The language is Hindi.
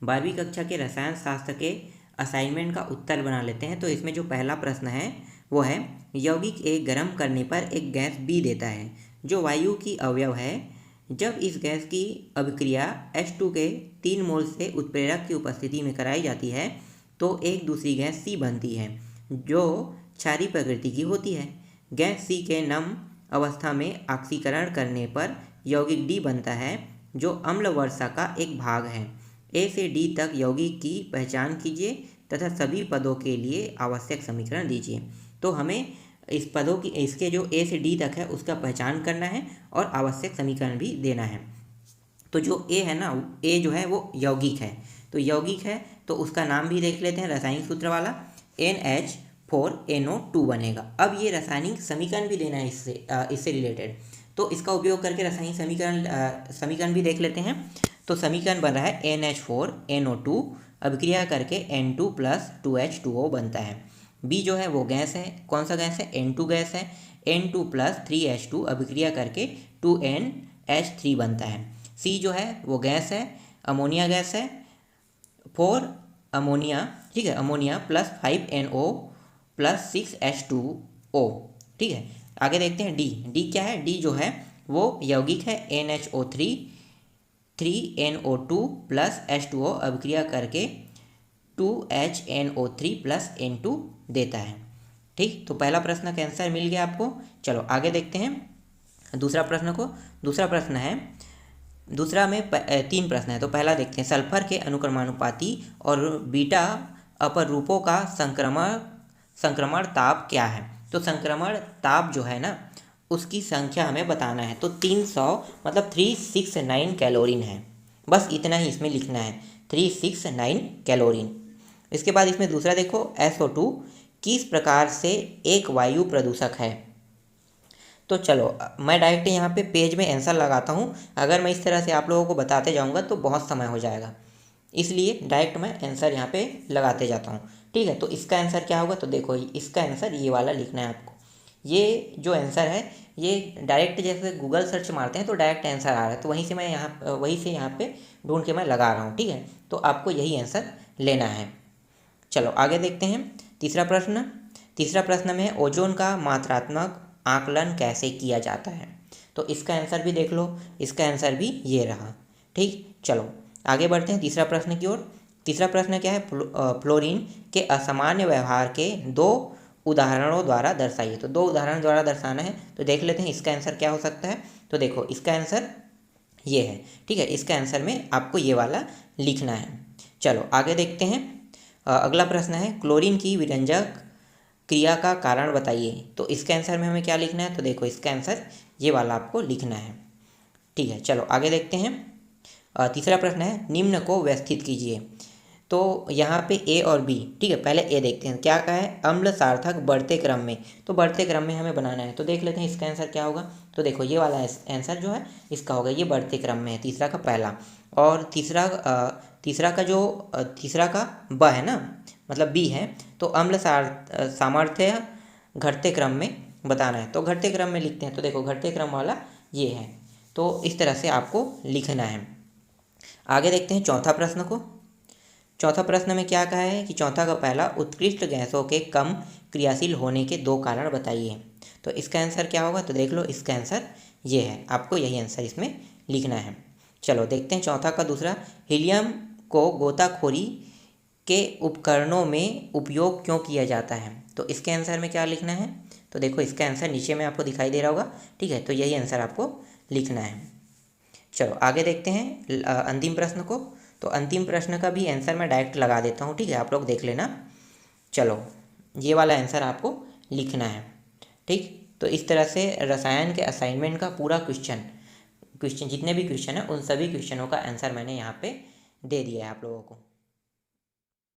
12वीं कक्षा के रसायन शास्त्र के असाइनमेंट का उत्तर बना लेते हैं। तो इसमें जो पहला प्रश्न है वो है, यौगिक ए गर्म करने पर एक गैस बी देता है जो वायु की अवयव है। जब इस गैस की अभिक्रिया H2 के 3 मोल से उत्प्रेरक की उपस्थिति में कराई जाती है तो एक दूसरी गैस सी बनती है जो क्षारीय प्रकृति की होती है। गैस सी के नम अवस्था में ऑक्सीकरण करने पर यौगिक डी बनता है जो अम्ल वर्षा का एक भाग है। ए से डी तक यौगिक की पहचान कीजिए तथा सभी पदों के लिए आवश्यक समीकरण दीजिए। तो हमें इस पदों की इसके जो ए से डी तक है उसका पहचान करना है और आवश्यक समीकरण भी देना है। तो जो ए है ना, ए जो है वो यौगिक है, तो यौगिक है तो उसका नाम भी देख लेते हैं, रासायनिक सूत्र वाला NH4NO2 बनेगा। अब ये रासायनिक समीकरण भी देना है इससे रिलेटेड, तो इसका उपयोग करके रासायनिक समीकरण भी देख लेते हैं। तो समीकरण बन रहा है NH4NO2 अभिक्रिया करके N2 + 2H2O बनता है। बी जो है वो गैस है, कौन सा गैस है, N2 गैस है। N2 + 3H2 अभिक्रिया करके 2NH3 बनता है। सी जो है वो गैस है, अमोनिया गैस है, 4 अमोनिया, ठीक है, अमोनिया + 5NO + 6H2O, ठीक है। आगे देखते हैं डी। डी क्या है, डी जो है वो यौगिक है, NHO3 3NO2 + H2O अभिक्रिया करके 2HNO3 + N2 देता है। ठीक, तो पहला प्रश्न का आंसर मिल गया आपको। चलो आगे देखते हैं दूसरा प्रश्न को। दूसरा प्रश्न है, दूसरा में 3 प्रश्न है, तो पहला देखते हैं, सल्फर के अनुक्रमानुपाती और बीटा अपरूपों का संक्रमण ताप क्या है। तो संक्रमण ताप जो है ना उसकी संख्या हमें बताना है। तो 300 मतलब 369 कैलोरीन है, बस इतना ही इसमें लिखना है, 369 कैलोरीन। इसके बाद इसमें दूसरा देखो, SO2 किस प्रकार से एक वायु प्रदूषक है। तो चलो मैं डायरेक्ट यहाँ पे पेज में आंसर लगाता हूँ। अगर मैं इस तरह से आप लोगों को बताते जाऊँगा तो बहुत समय हो जाएगा, इसलिए डायरेक्ट मैं आंसर यहाँ पे लगाते जाता हूँ। ठीक है, तो इसका आंसर क्या होगा, तो देखो इसका आंसर ये वाला लिखना है आपको। ये जो आंसर है ये डायरेक्ट जैसे गूगल सर्च मारते हैं तो डायरेक्ट आंसर आ रहा है, तो वहीं से यहाँ पे ढूंढ के मैं लगा रहा हूँ। ठीक है, तो आपको यही आंसर लेना है। चलो आगे देखते हैं तीसरा प्रश्न। तीसरा प्रश्न में ओजोन का मात्रात्मक आकलन कैसे किया जाता है। तो इसका आंसर भी देख लो, इसका आंसर भी ये रहा। ठीक, चलो आगे बढ़ते हैं तीसरा प्रश्न की ओर। तीसरा प्रश्न क्या है, फ्लोरीन के असामान्य व्यवहार के 2 उदाहरणों द्वारा दर्शाइए। तो 2 उदाहरण द्वारा दर्शाना है, तो देख लेते हैं इसका आंसर क्या हो सकता है। तो देखो इसका आंसर ये है, ठीक है, इसका आंसर में आपको ये वाला लिखना है। चलो आगे देखते हैं। अगला प्रश्न है, क्लोरीन की विरंजक क्रिया का कारण बताइए। तो इसके आंसर में हमें क्या लिखना है, तो देखो इसका आंसर ये वाला आपको लिखना है। ठीक है, चलो आगे देखते हैं। तीसरा प्रश्न है, निम्न को व्यवस्थित कीजिए। तो यहाँ पे ए और बी, ठीक है, पहले ए देखते हैं क्या कहा है, अम्ल सार्थक बढ़ते क्रम में। तो बढ़ते क्रम में हमें बनाना है, तो देख लेते हैं इसका आंसर क्या होगा। तो देखो ये वाला आंसर जो है इसका होगा, ये बढ़ते क्रम में है, तीसरा का पहला। और तीसरा का ब है ना, मतलब बी है, तो अम्ल सामर्थ्य घटते क्रम में बताना है। तो घटते क्रम में लिखते हैं, तो देखो घटते क्रम वाला ये है, तो इस तरह से आपको लिखना है। आगे देखते हैं चौथा प्रश्न को। चौथा प्रश्न में क्या कहा है कि चौथा का पहला, उत्कृष्ट गैसों के कम क्रियाशील होने के 2 कारण बताइए। तो इसका आंसर क्या होगा, तो देख लो इसका आंसर ये है, आपको यही आंसर इसमें लिखना है। चलो देखते हैं चौथा का दूसरा, हीलियम को गोताखोरी के उपकरणों में उपयोग क्यों किया जाता है। तो इसके आंसर में क्या लिखना है, तो देखो इसका आंसर नीचे में आपको दिखाई दे रहा होगा। ठीक है, तो यही आंसर आपको लिखना है। चलो आगे देखते हैं अंतिम प्रश्न को। तो अंतिम प्रश्न का भी आंसर मैं डायरेक्ट लगा देता हूँ, ठीक है, आप लोग देख लेना। चलो ये वाला आंसर आपको लिखना है। ठीक, तो इस तरह से रसायन के असाइनमेंट का पूरा क्वेश्चन जितने भी क्वेश्चन हैं उन सभी क्वेश्चनों का आंसर मैंने यहाँ पे दे दिया है आप लोगों को।